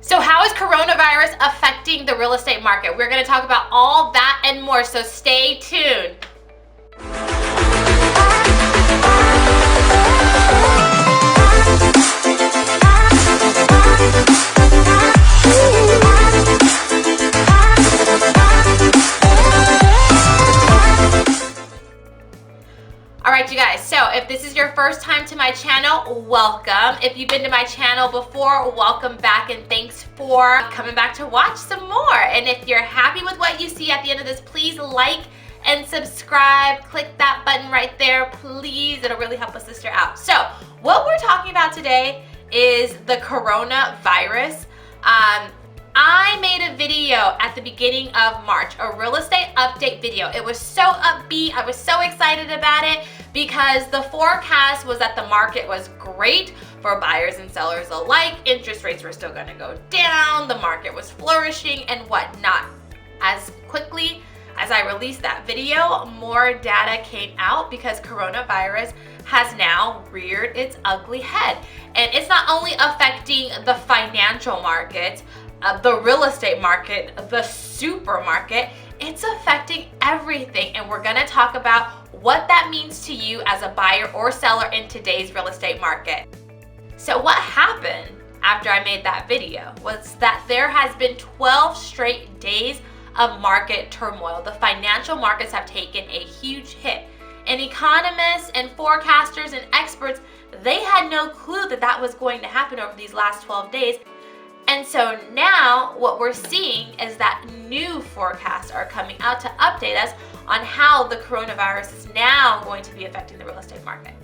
So how is coronavirus affecting the real estate market? We're going to talk about all that and more, so stay tuned. Alright you guys, so if this is your first time to my channel, welcome. If you've been to my channel before, welcome back and thanks for coming back to watch some more. And if you're happy with what you see at the end of this, please like and subscribe. Click that button right there, please. It'll really help a sister out. So what we're talking about today is the coronavirus. I made a video at the beginning of March, a real estate update video. It was so upbeat. I was so excited about it because the forecast was that the market was great for buyers and sellers alike. Interest rates were still going to go down. The market was flourishing and whatnot. As quickly as I released that video, more data came out because coronavirus has now reared its ugly head. And it's not only affecting the financial markets, the real estate market, the supermarket, it's affecting everything. And we're gonna talk about what that means to you as a buyer or seller in today's real estate market. So what happened after I made that video was that there has been 12 straight days of market turmoil. The financial markets have taken a huge hit. And economists and forecasters and experts, they had no clue that that was going to happen over these last 12 days. And so now what we're seeing is that new forecasts are coming out to update us on how the coronavirus is now going to be affecting the real estate market.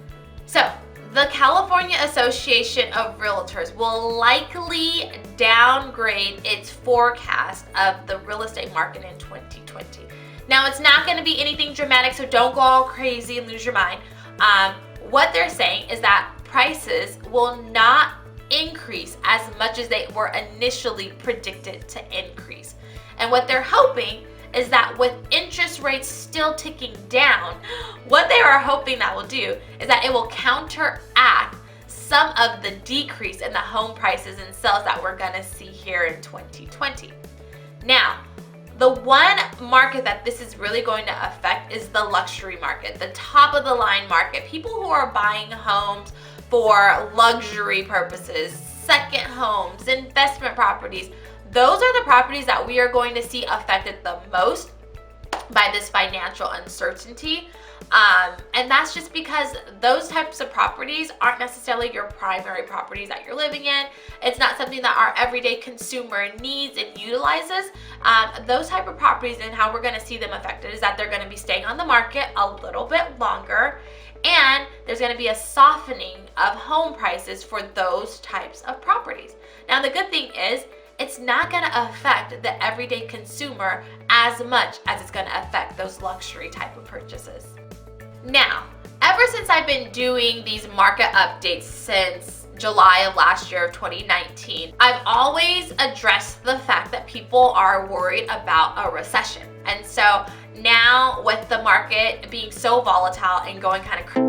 So the California Association of Realtors will likely downgrade its forecast of the real estate market in 2020. Now it's not going to be anything dramatic, so don't go all crazy and lose your mind. What they're saying is that prices will not increase as much as they were initially predicted to increase. And what they're hoping is that with interest rates still ticking down, what they are hoping that will do is that it will counteract some of the decrease in the home prices and sales that we're gonna see here in 2020. Now, the one market that this is really going to affect is the luxury market, the top of the line market. People who are buying homes for luxury purposes, second homes, investment properties. Those are the properties that we are going to see affected the most by this financial uncertainty. And that's just because those types of properties aren't necessarily your primary properties that you're living in. It's not something that our everyday consumer needs and utilizes. Those type of properties, and how we're going to see them affected is that they're going to be staying on the market a little bit longer, and there's going to be a softening of home prices for those types of properties. Now the good thing is it's not going to affect the everyday consumer as much as it's going to affect those luxury type of purchases. Now, ever since I've been doing these market updates since July of last year of 2019, I've always addressed the fact that people are worried about a recession. And so now with the market being so volatile and going kind of crazy,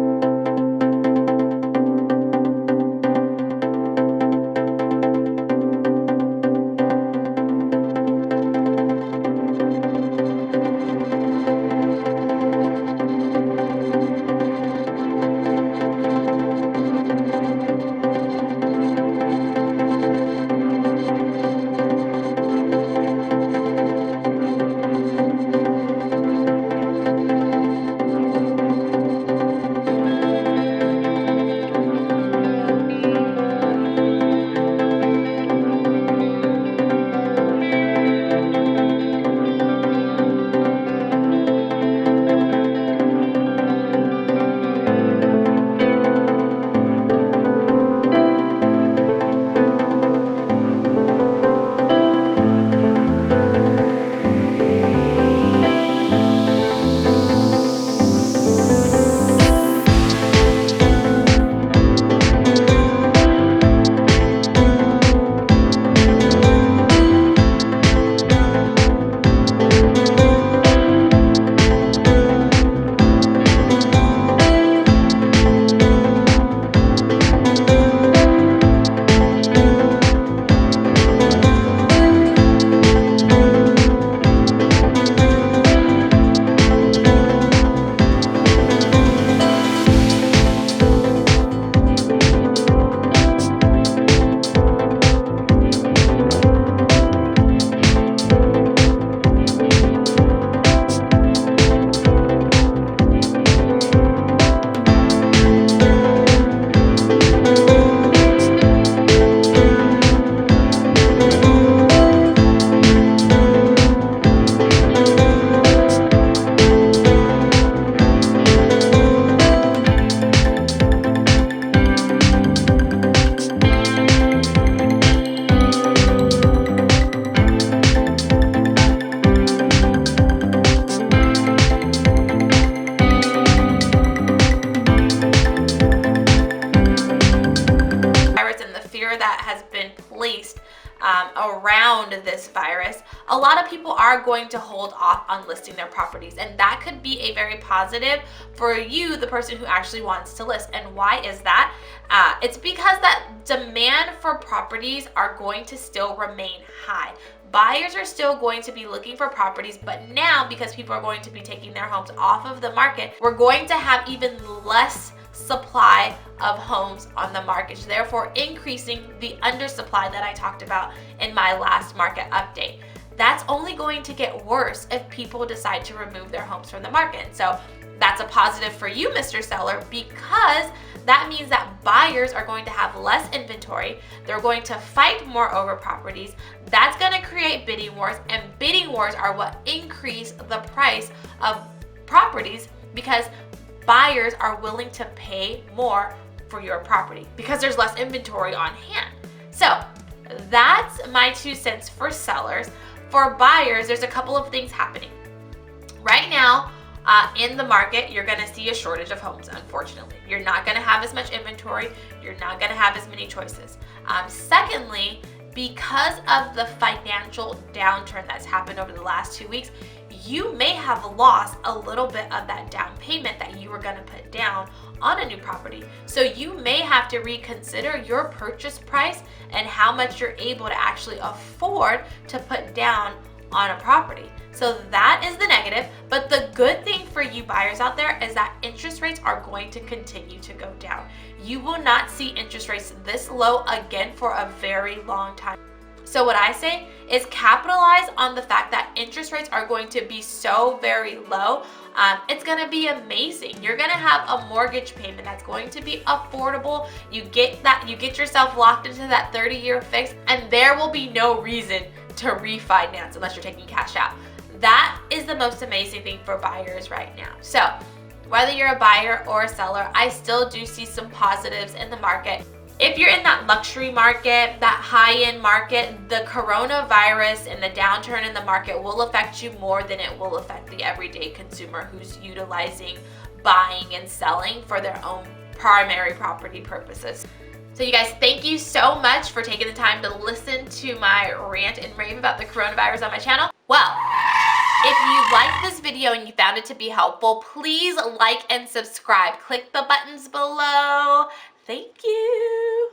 based around this virus, a lot of people are going to hold off on listing their properties, and that could be a very positive for you, the person who actually wants to list. And why is that? It's because that demand for properties are going to still remain high. Buyers are still going to be looking for properties, but now because people are going to be taking their homes off of the market, we're going to have even less supply of homes on the market, therefore increasing the undersupply that I talked about in my last market update. That's only going to get worse if people decide to remove their homes from the market. So that's a positive for you, Mr. Seller, because that means that buyers are going to have less inventory. They're going to fight more over properties. That's going to create bidding wars, and bidding wars are what increase the price of properties because buyers are willing to pay more for your property because there's less inventory on hand. So that's my 2 cents for sellers. For buyers, there's a couple of things happening. Right now, in the market, you're going to see a shortage of homes, unfortunately. You're not going to have as much inventory. You're not going to have as many choices. Secondly, because of the financial downturn that's happened over the last 2 weeks, you may have lost a little bit of that down payment that you were going to put down on a new property. So you may have to reconsider your purchase price and how much you're able to actually afford to put down on a property. So that is the negative, but the good thing for you buyers out there is that interest rates are going to continue to go down. You will not see interest rates this low again for a very long time. So what I say is capitalize on the fact that interest rates are going to be so very low. It's going to be amazing. You're going to have a mortgage payment that's going to be affordable. You get yourself locked into that 30-year fix, and there will be no reason to refinance unless you're taking cash out. That is the most amazing thing for buyers right now. So whether you're a buyer or a seller, I still do see some positives in the market. If you're in that luxury market, that high-end market, the coronavirus and the downturn in the market will affect you more than it will affect the everyday consumer who's utilizing buying and selling for their own primary property purposes. So you guys, thank you so much for taking the time to listen to my rant and rave about the coronavirus on my channel. Well, if you liked this video and you found it to be helpful, please like and subscribe. Click the buttons below. Thank you.